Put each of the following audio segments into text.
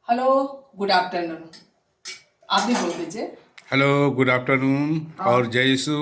Hello good afternoon. आप भी बोल दीजिए। हेलो गुड आफ्टरनून और जय यीशु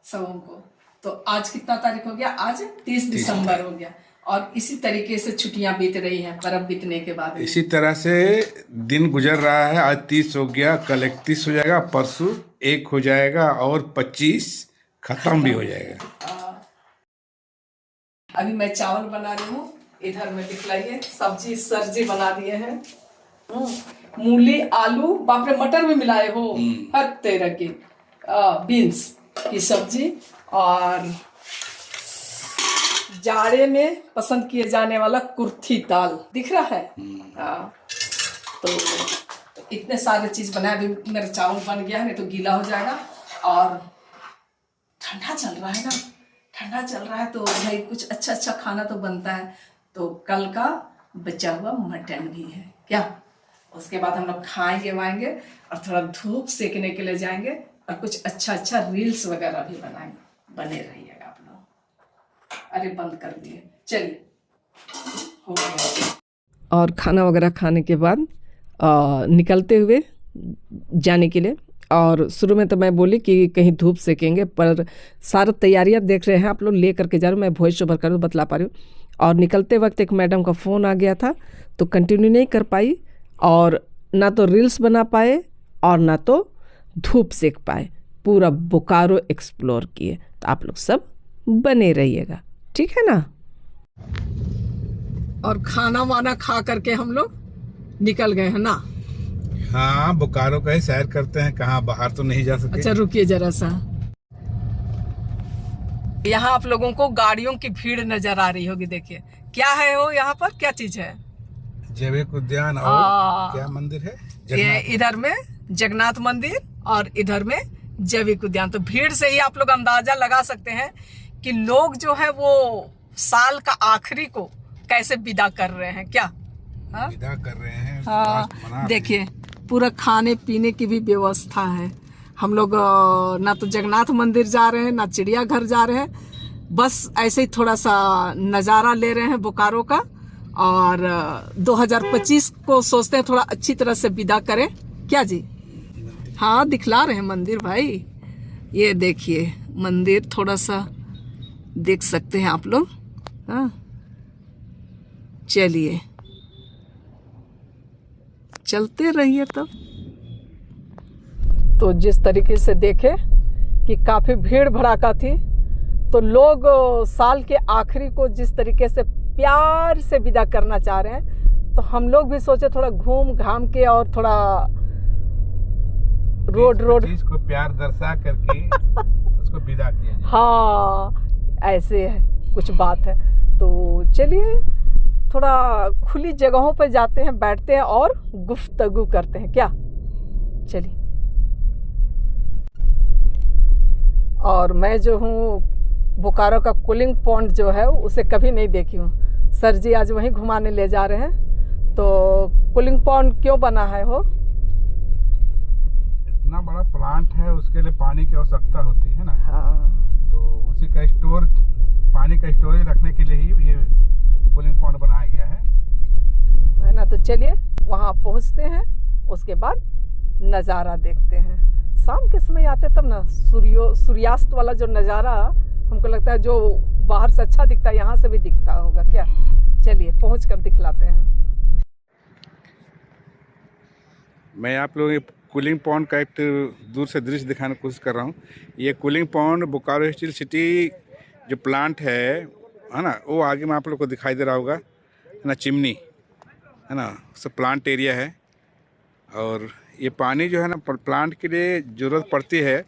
सबों को। तो आज कितना तारीख हो गया? आज 30 दिसंबर हो गया और इसी तरीके से छुट्टियां बीत रही हैं पर्व बीतने के बाद में। इसी तरह से दिन गुजर रहा है। आज 30 हो गया, कल 31 हो जाएगा, परसों 1 हो जाएगा और 25 खत्म भी हो जाएगा। अभी मैं चावल बना रही हूँ, इधर में दिखलाइए सब्जी सरजी बना दिए हैं। मूली आलू बाप रे मटर भी मिलाए हो, हर तरह की बीन्स की सब्जी और जाड़े में पसंद किए जाने वाला कुर्थी दाल दिख रहा है। तो इतने सारे चीज बनाए। अभी मेरा चावल बन गया है, नहीं तो गीला हो जाएगा। और ठंडा चल रहा है ना, ठंडा चल रहा है तो भाई कुछ अच्छा अच्छा खाना तो बनता है। तो कल का बचा हुआ मटन भी है क्या, उसके बाद हम लोग खाएंगे वाएंगे और थोड़ा धूप सेकने के लिए जाएंगे और कुछ अच्छा अच्छा रील्स वगैरह भी बनाएंगे। बने रहिएगा आप लोग। अरे बंद कर दिए, चलिए हो गया। और खाना वगैरह खाने के बाद निकलते हुए जाने के लिए। और शुरू में तो मैं बोली कि कहीं धूप सेकेंगे, पर सारा तैयारियां देख रहे हैं आप लोग, ले करके जा रहे हूँ। मैं वॉइस ओवर कर बतला पा रही हूँ। और निकलते वक्त एक मैडम का फ़ोन आ गया था तो कंटिन्यू नहीं कर पाई, और ना तो रील्स बना पाए और ना तो धूप सेक पाए। पूरा बोकारो एक्सप्लोर किए। तो आप लोग सब बने रहिएगा, ठीक है ना। और खाना वाना खा करके हम लोग निकल गए हैं ना। हाँ, बोकारो का ही सैर करते हैं, कहाँ बाहर तो नहीं जा सकते। अच्छा रुकिए जरा सा, यहाँ आप लोगों को गाड़ियों की भीड़ नजर आ रही होगी। देखिए क्या है वो, यहाँ पर क्या चीज है? जैविक उद्यान और क्या मंदिर है? ये इधर में जगन्नाथ मंदिर और इधर में जैविक उद्यान। तो भीड़ से ही आप लोग अंदाजा लगा सकते हैं कि लोग जो है वो साल का आखिरी को कैसे विदा कर रहे हैं क्या। विदा कर रहे हैं। हाँ देखिए, पूरा खाने पीने की भी व्यवस्था है। हम लोग ना तो जगन्नाथ मंदिर जा रहे हैं ना चिड़ियाघर जा रहे हैं, बस ऐसे ही थोड़ा सा नज़ारा ले रहे हैं बोकारो का। और 2025 को सोचते हैं थोड़ा अच्छी तरह से विदा करें क्या जी। हाँ दिखला रहे हैं मंदिर भाई, ये देखिए मंदिर थोड़ा सा देख सकते हैं आप लोग। हाँ चलिए चलते रहिए तब। तो जिस तरीके से देखे कि काफ़ी भीड़ भड़ाका थी, तो लोग साल के आखिरी को जिस तरीके से प्यार से विदा करना चाह रहे हैं, तो हम लोग भी सोचे थोड़ा घूम घाम के और थोड़ा रोड को प्यार दर्शा करके उसको विदा किया जाए। हाँ ऐसे है कुछ बात है। तो चलिए थोड़ा खुली जगहों पर जाते हैं, बैठते हैं और गुफ्तगू करते हैं क्या। चलिए। और मैं जो हूँ बोकारो का कूलिंग पॉइंट जो है उसे कभी नहीं देखी हूँ। सर जी आज वहीं घुमाने ले जा रहे हैं। तो कूलिंग पॉइंट क्यों बना है वो? इतना बड़ा प्लांट है, उसके लिए पानी की आवश्यकता होती है ना। हाँ तो उसी का पानी का स्टोरेज रखने के लिए ही ये कूलिंग पॉइंट बनाया गया है ना। तो चलिए वहाँ पहुँचते हैं, उसके बाद नज़ारा देखते हैं। शाम के समय आते तब ना सूर्यास्त वाला जो नज़ारा हमको लगता है जो बाहर से अच्छा दिखता है, यहाँ से भी दिखता होगा क्या। चलिए पहुँच कर दिखलाते हैं। मैं आप लोगों को कूलिंग पॉइंट का एक दूर से दृश्य दिखाने की कोशिश कर रहा हूँ। ये cooling point Bokaro steel city जो प्लांट है ना, वो आगे में आप लोग को दिखाई दे रहा होगा, है ना, चिमनी है ना, सब प्लांट एरिया है। और ये पानी जो है ना प्लांट के लिए ज़रूरत पड़ती है,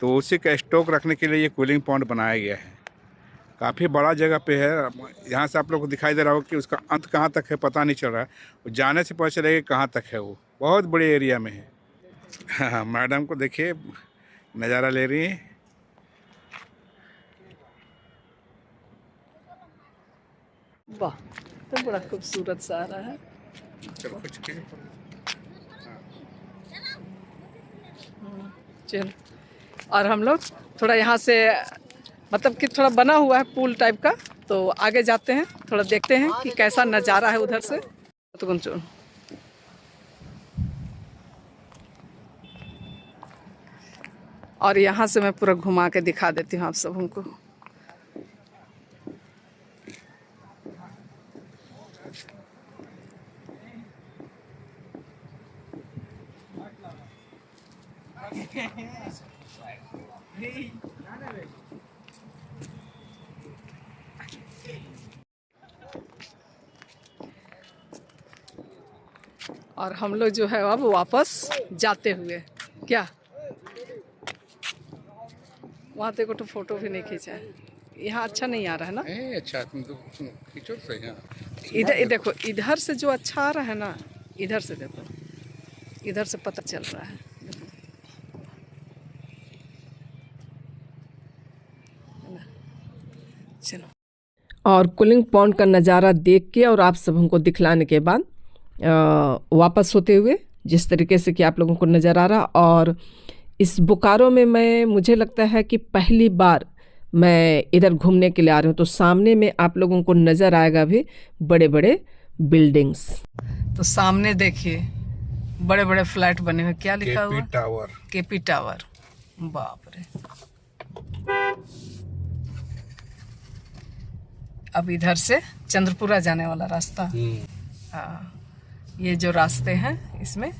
तो उसी का स्टॉक रखने के लिए ये कूलिंग पॉइंट बनाया गया है। काफ़ी बड़ा जगह पे है। यहाँ से आप लोग को दिखाई दे रहा होगा कि उसका अंत कहाँ तक है पता नहीं चल रहा है, जाने से पता चलेगा कहाँ तक है। वो बहुत बड़े एरिया में है। हाँ मैडम को देखिए नज़ारा ले रही है। वाह तो बड़ा खूबसूरत सा आ रहा है। चल। और हम लोग थोड़ा यहाँ से मतलब कि थोड़ा बना हुआ है पूल टाइप का, तो आगे जाते हैं, थोड़ा देखते हैं कि कैसा नज़ारा है उधर से। तो और यहाँ से मैं पूरा घुमा के दिखा देती हूँ आप सबको। और हम लोग जो है अब वापस जाते हुए, क्या वहाँ देखो तो फोटो भी नहीं खींचा है, यहाँ अच्छा नहीं आ रहा है ना। अच्छा तुम तो खींचो सही। हाँ इधर देखो, इधर से जो अच्छा आ रहा है ना, इधर से देखो, इधर से पता चल रहा है। चलो, और कूलिंग पॉन्ड का नज़ारा देख के और आप सबको दिखलाने के बाद वापस होते हुए जिस तरीके से कि आप लोगों को नज़र आ रहा, और इस बोकारो में मुझे लगता है कि पहली बार मैं इधर घूमने के लिए आ रही हूँ। तो सामने में आप लोगों को नज़र आएगा भी बड़े बड़े बिल्डिंग्स। तो सामने देखिए बड़े बड़े फ्लैट बने हुए, क्या लिखा हुआ? Tower, KP tower. बाप रे। अब इधर से चंद्रपुरा जाने वाला रास्ता। हाँ, ये जो रास्ते हैं इसमें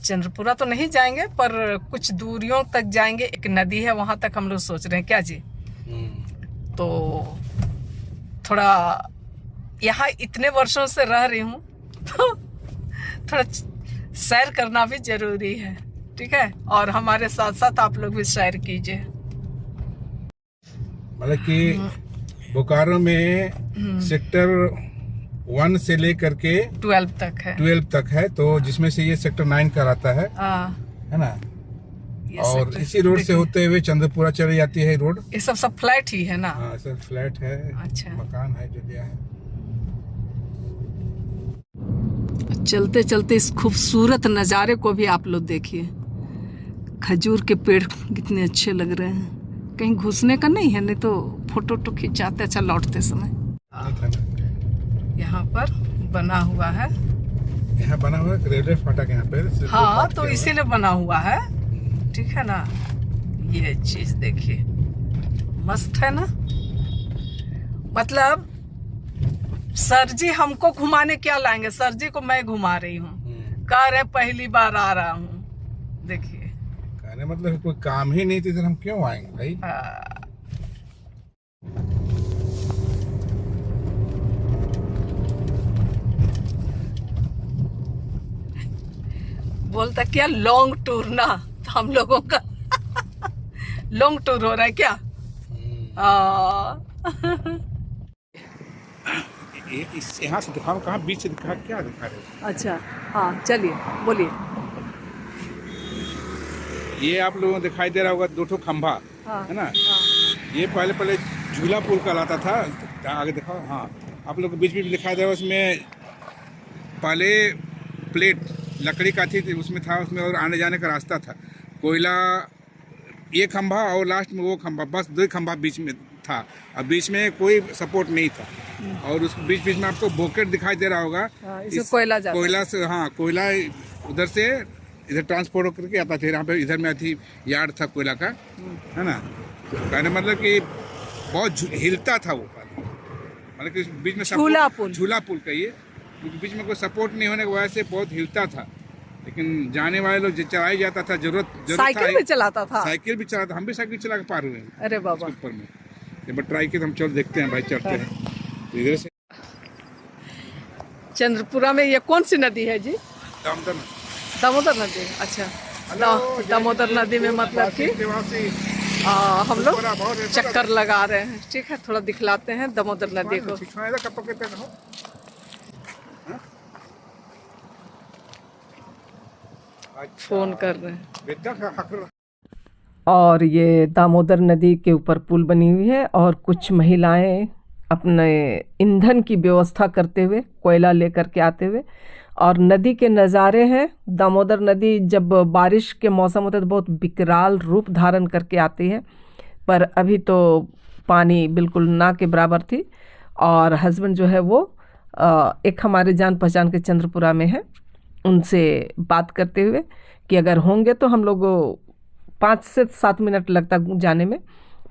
चंद्रपुरा तो नहीं जाएंगे पर कुछ दूरियों तक जाएंगे। एक नदी है वहां तक हम लोग सोच रहे हैं, क्या जी? तो थोड़ा यहाँ इतने वर्षों से रह रही हूँ तो थोड़ा सैर करना भी जरूरी है, ठीक है? और हमारे साथ साथ आप लोग भी सैर कीजिए। मतलब कि बोकारो में सेक्टर 1 से लेकर के 12 तक है। 12 तक है, तो जिसमें से ये सेक्टर 9 कहलाता है ना। और इसी रोड से होते हुए चंद्रपुरा चली जाती है रोड। ये सब फ्लैट ही है ना? हाँ, सब फ्लैट है। अच्छा, मकान है जो दिया है। चलते चलते इस खूबसूरत नज़ारे को भी आप लोग देखिए। खजूर के पेड़ कितने अच्छे लग रहे हैं। कहीं घुसने का नहीं है, नहीं तो फोटो तो खिंचाते अच्छा लौटते समय। यहाँ पर बना हुआ है, यहाँ बना हुआ है रेलवे फाटक यहाँ पे। हाँ, तो इसीलिए बना हुआ है, ठीक है ना। ये चीज देखिए, मस्त है ना। मतलब सर जी हमको घुमाने क्या लाएंगे, सर जी को मैं घुमा रही हूँ। कह रहे पहली बार आ रहा हूँ। देखिए, कहने मतलब कोई काम ही नहीं थी तो हम क्यों आएंगे भाई। बोलता क्या लॉन्ग टूर ना, तो हम लोगों का लॉन्ग टूर हो रहा है क्या? यहाँ से दिखाओ, कहाँ बीच से दिखा, क्या दिखा रहे हो? अच्छा, हाँ चलिए बोलिए। ये आप लोगों को दिखाई दे रहा होगा 2 खंभा, है ना। ये पहले झूला पुल कहलाता था। आगे दिखाओ। हाँ, आप लोग को बीच में दिखाई दे रहा है। उसमें पहले प्लेट लकड़ी का थी, उसमें था, उसमें और आने जाने का रास्ता था। कोयला ये खंभा और लास्ट में वो खंभा, बस 2 खंभा बीच में था। अब बीच में कोई सपोर्ट नहीं था। और उस बीच में आपको बॉकेट दिखाई दे रहा होगा। कोयला से, हाँ, कोयला उधर से इधर ट्रांसपोर्ट होकर के आता था। यहाँ पे इधर में थी यार्ड था कोयला का, है ना। कहने मतलब कि बहुत हिलता था वो पानी, मतलब कि बीच में झूला पुल कहिए, क्योंकि बीच में कोई सपोर्ट नहीं होने की वजह से बहुत हिलता था। लेकिन जाने वाले लोग चलाया जाता था, जरूरत साइकिल भी चलाता था। साइकिल भी चलाता, हम भी साइकिल चला के पार हुए हैं। अरे बाबा, ऊपर में एक बार ट्राई किया, हम चल देखते हैं भाई, चढ़ते हैं इधर से। चंद्रपुरा में ये कौन सी नदी है जी? दामोदर नदी। अच्छा, दामोदर नदी में मतलब कि हम लोग चक्कर लगा रहे हैं, ठीक है। थोड़ा दिखलाते हैं दामोदर नदी को। फोन कर रहे हैं। और ये दामोदर नदी के ऊपर पुल बनी हुई है, और कुछ महिलाएं अपने ईंधन की व्यवस्था करते हुए, कोयला लेकर के आते हुए, और नदी के नज़ारे हैं। दामोदर नदी जब बारिश के मौसम होता है तो बहुत विकराल रूप धारण करके आती है, पर अभी तो पानी बिल्कुल ना के बराबर थी। और हस्बैंड जो है वो एक हमारे जान पहचान के चंद्रपुरा में है, उनसे बात करते हुए कि अगर होंगे तो हम लोग 5 से 7 मिनट लगता जाने में,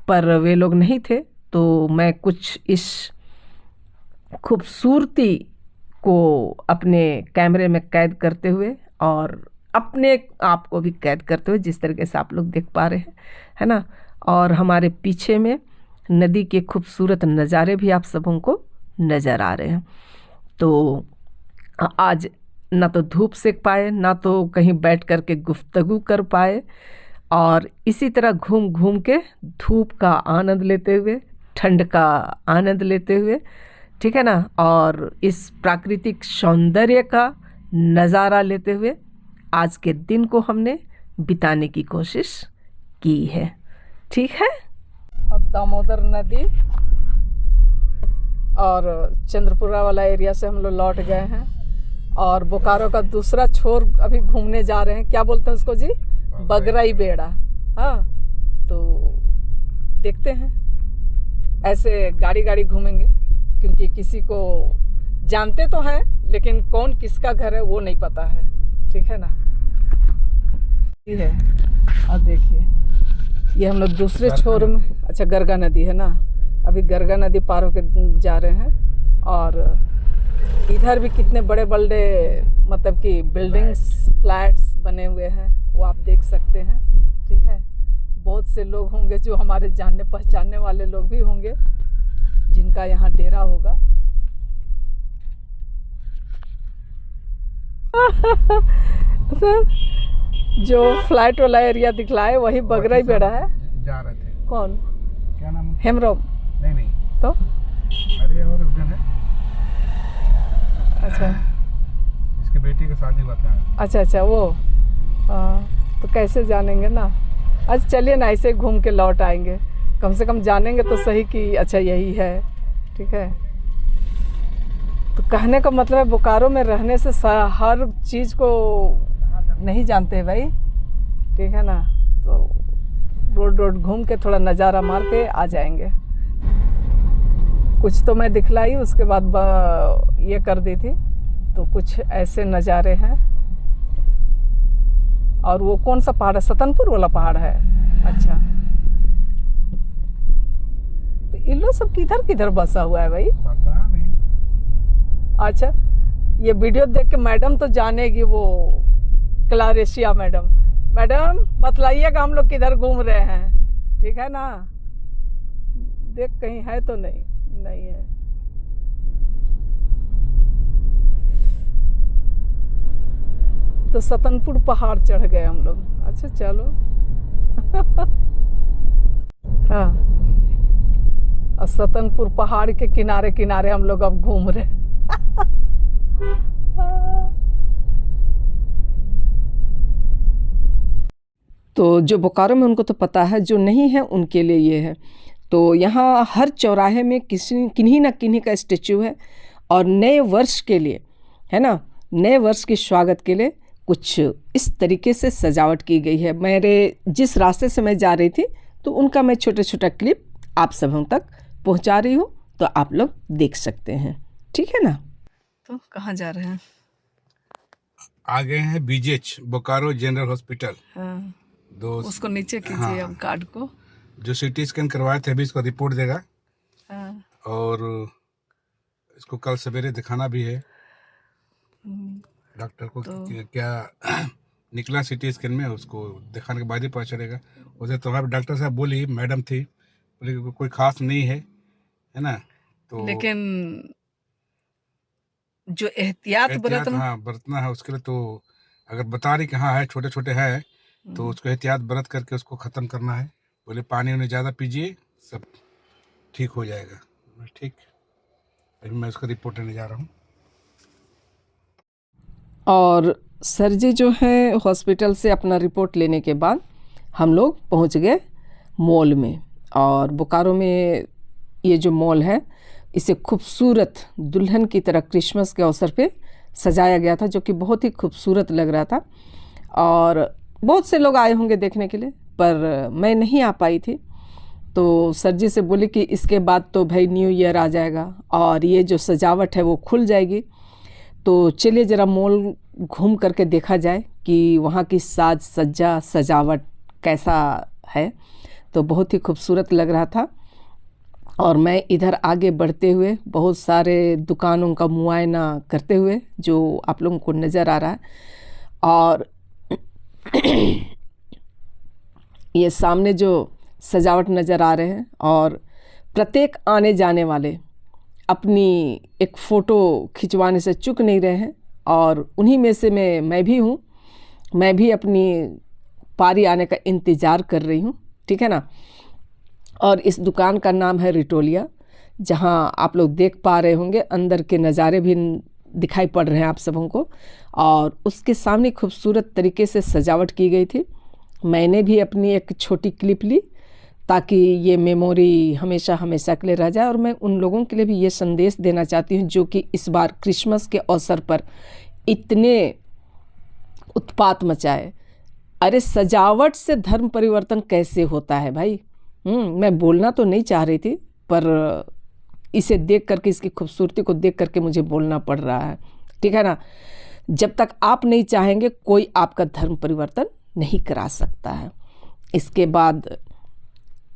पर वे लोग नहीं थे। तो मैं कुछ इस खूबसूरती को अपने कैमरे में कैद करते हुए और अपने आप को भी कैद करते हुए, जिस तरीके से आप लोग देख पा रहे हैं, है ना। और हमारे पीछे में नदी के खूबसूरत नज़ारे भी आप सबों को नज़र आ रहे हैं। तो आज ना तो धूप सेक पाए, ना तो कहीं बैठ कर के गुफ्तगू कर पाए, और इसी तरह घूम घूम के धूप का आनंद लेते हुए, ठंड का आनंद लेते हुए, ठीक है ना, और इस प्राकृतिक सौंदर्य का नज़ारा लेते हुए आज के दिन को हमने बिताने की कोशिश की है। ठीक है। अब दामोदर नदी और चंद्रपुरा वाला एरिया से हम लोग लौट गए हैं और बोकारो का दूसरा छोर अभी घूमने जा रहे हैं। क्या बोलते हैं उसको जी? बगराई बेड़ा। हाँ, तो देखते हैं, ऐसे गाड़ी गाड़ी घूमेंगे, क्योंकि किसी को जानते तो हैं लेकिन कौन किसका घर है वो नहीं पता है। ठीक है ना। ये है, अब देखिए ये हम लोग दूसरे छोर में, अच्छा गरगा नदी है ना, अभी गरगा नदी पार होकर जा रहे हैं। और इधर भी कितने बड़े बड़े मतलब कि बिल्डिंग्स, फ्लैट्स बने हुए हैं, वो आप देख सकते हैं। ठीक है। बहुत से लोग होंगे जो हमारे जानने पहचानने वाले लोग भी होंगे जिनका यहाँ डेरा होगा। जो फ्लैट वाला एरिया दिखला है वही बगराई बेड़ा है। जा रहे थे। कौन? क्या नाम? हेमरोम। नहीं तो अरे और उधर है। अच्छा, इसके बेटी की शादी हुआ था। अच्छा वो। तो कैसे जानेंगे ना। अच्छा चलिए ना, ऐसे घूम के लौट आएंगे, कम से कम जानेंगे तो सही कि अच्छा यही है। ठीक है। तो कहने का मतलब है बोकारो में रहने से हर चीज़ को नहीं जानते भाई। ठीक है ना। तो रोड घूम के थोड़ा नज़ारा मार के आ जाएंगे। कुछ तो मैं दिखलाई, उसके बाद ये कर दी थी। तो कुछ ऐसे नज़ारे हैं। और वो कौन सा पहाड़ है? सतनपुर वाला पहाड़ है। अच्छा, तो इन लोग सब किधर किधर बसा हुआ है भाई? पता नहीं। अच्छा, ये वीडियो देख के मैडम तो जानेगी, वो क्लारेशिया मैडम बतलाइएगा हम लोग किधर घूम रहे हैं। ठीक है ना। देख कहीं है तो नहीं है। तो सतनपुर पहाड़ चढ़ गए हम लोग। अच्छा चलो। हाँ, और सतनपुर पहाड़ के किनारे किनारे हम लोग अब घूम रहे। तो जो बोकारो में उनको तो पता है, जो नहीं है उनके लिए ये है। तो यहाँ हर चौराहे में किन्हीं ना किन्हीं का स्टेचू है। और नए वर्ष के लिए, है ना, नए वर्ष के स्वागत के लिए कुछ इस तरीके से सजावट की गई है। मेरे जिस रास्ते से मैं जा रही थी तो उनका मैं छोटा क्लिप आप सबों तक पहुंचा रही हूँ, तो आप लोग देख सकते हैं। ठीक है ना। तो कहाँ जा रहे हैं? आ गए हैं बीजेच, बोकारो जनरल हॉस्पिटल। हाँ, दोस्त उसको नीचे कीजिए। हाँ, अब कार्ड को जो सीटी स्कैन करवाए थे अभी इसको रिपोर्ट देगा। हाँ। और इसको कल सवेरे दिखाना भी है डॉक्टर को तो क्या निकला सीटी स्कैन में, उसको दिखाने के बाद ही पता चलेगा। उसे तो डॉक्टर साहब बोली, मैडम थी, बोली कोई खास नहीं है ना। तो लेकिन जो एहतियात बरतना, हाँ बरतना है उसके लिए। तो अगर बता रही कि हाँ है, छोटे छोटे है, तो उसको एहतियात बरत करके उसको ख़त्म करना है। बोले पानी उन्हें ज़्यादा पीजिए, सब ठीक हो जाएगा। ठीक, अभी मैं उसका रिपोर्ट लेने जा रहा हूँ। और सर जी जो है हॉस्पिटल से अपना रिपोर्ट लेने के बाद हम लोग पहुंच गए मॉल में। और बोकारो में ये जो मॉल है, इसे खूबसूरत दुल्हन की तरह क्रिसमस के अवसर पे सजाया गया था, जो कि बहुत ही खूबसूरत लग रहा था। और बहुत से लोग आए होंगे देखने के लिए, पर मैं नहीं आ पाई थी। तो सर जी से बोली कि इसके बाद तो भाई न्यू ईयर आ जाएगा और ये जो सजावट है वो खुल जाएगी, तो चलिए ज़रा मॉल घूम करके देखा जाए कि वहाँ की साज सज्जा सजावट कैसा है, तो बहुत ही खूबसूरत लग रहा था। और मैं इधर आगे बढ़ते हुए बहुत सारे दुकानों का मुआयना करते हुए जो आप लोगों को नज़र आ रहा है, और ये सामने जो सजावट नज़र आ रहे हैं, और प्रत्येक आने जाने वाले अपनी एक फ़ोटो खिंचवाने से चूक नहीं रहे हैं, और उन्हीं में से मैं भी हूँ। मैं भी अपनी पारी आने का इंतज़ार कर रही हूँ, ठीक है ना। और इस दुकान का नाम है रिटोलिया, जहाँ आप लोग देख पा रहे होंगे अंदर के नज़ारे भी दिखाई पड़ रहे हैं आप सबों को, और उसके सामने खूबसूरत तरीके से सजावट की गई थी। मैंने भी अपनी एक छोटी क्लिप ली ताकि ये मेमोरी हमेशा हमेशा के लिए रह जाए। और मैं उन लोगों के लिए भी ये संदेश देना चाहती हूँ जो कि इस बार क्रिसमस के अवसर पर इतने उत्पात मचाए। अरे सजावट से धर्म परिवर्तन कैसे होता है भाई? मैं बोलना तो नहीं चाह रही थी, पर इसे देख करके, इसकी खूबसूरती को देख करके मुझे बोलना पड़ रहा है, ठीक है ना। जब तक आप नहीं चाहेंगे कोई आपका धर्म परिवर्तन नहीं करा सकता है। इसके बाद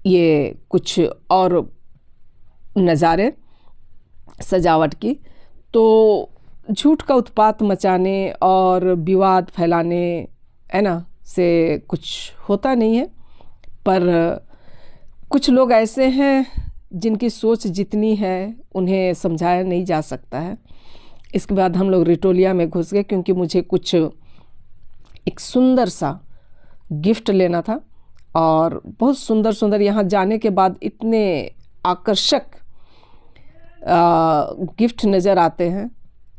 ये कुछ और नज़ारे सजावट की, तो झूठ का उत्पात मचाने और विवाद फैलाने, है ना, से कुछ होता नहीं है। पर कुछ लोग ऐसे हैं जिनकी सोच जितनी है उन्हें समझाया नहीं जा सकता है। इसके बाद हम लोग रिटोलिया में घुस गए क्योंकि मुझे कुछ एक सुंदर सा गिफ्ट लेना था, और बहुत सुंदर सुंदर यहाँ जाने के बाद इतने आकर्षक गिफ्ट नज़र आते हैं।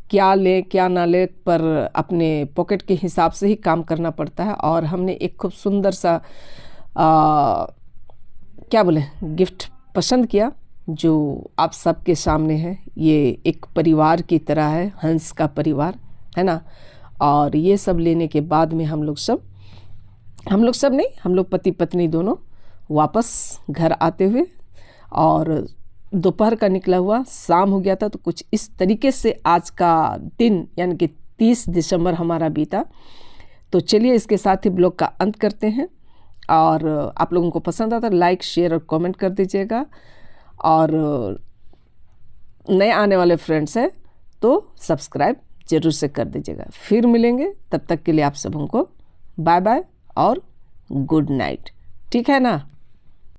क्या ले क्या ना ले, पर अपने पॉकेट के हिसाब से ही काम करना पड़ता है। और हमने एक खूब सुंदर सा क्या बोले गिफ्ट पसंद किया, जो आप सबके सामने है। ये एक परिवार की तरह है, हंस का परिवार, है ना। और ये सब लेने के बाद में हम लोग सब नहीं, हम लोग पति पत्नी दोनों वापस घर आते हुए, और दोपहर का निकला हुआ शाम हो गया था। तो कुछ इस तरीके से आज का दिन यानी कि 30 दिसंबर हमारा बीता। तो चलिए इसके साथ ही ब्लॉग का अंत करते हैं, और आप लोगों को पसंद आता लाइक शेयर और कमेंट कर दीजिएगा, और नए आने वाले फ्रेंड्स हैं तो सब्सक्राइब ज़रूर से कर दीजिएगा। फिर मिलेंगे, तब तक के लिए आप सबों को बाय बाय और गुड नाइट, ठीक है ना।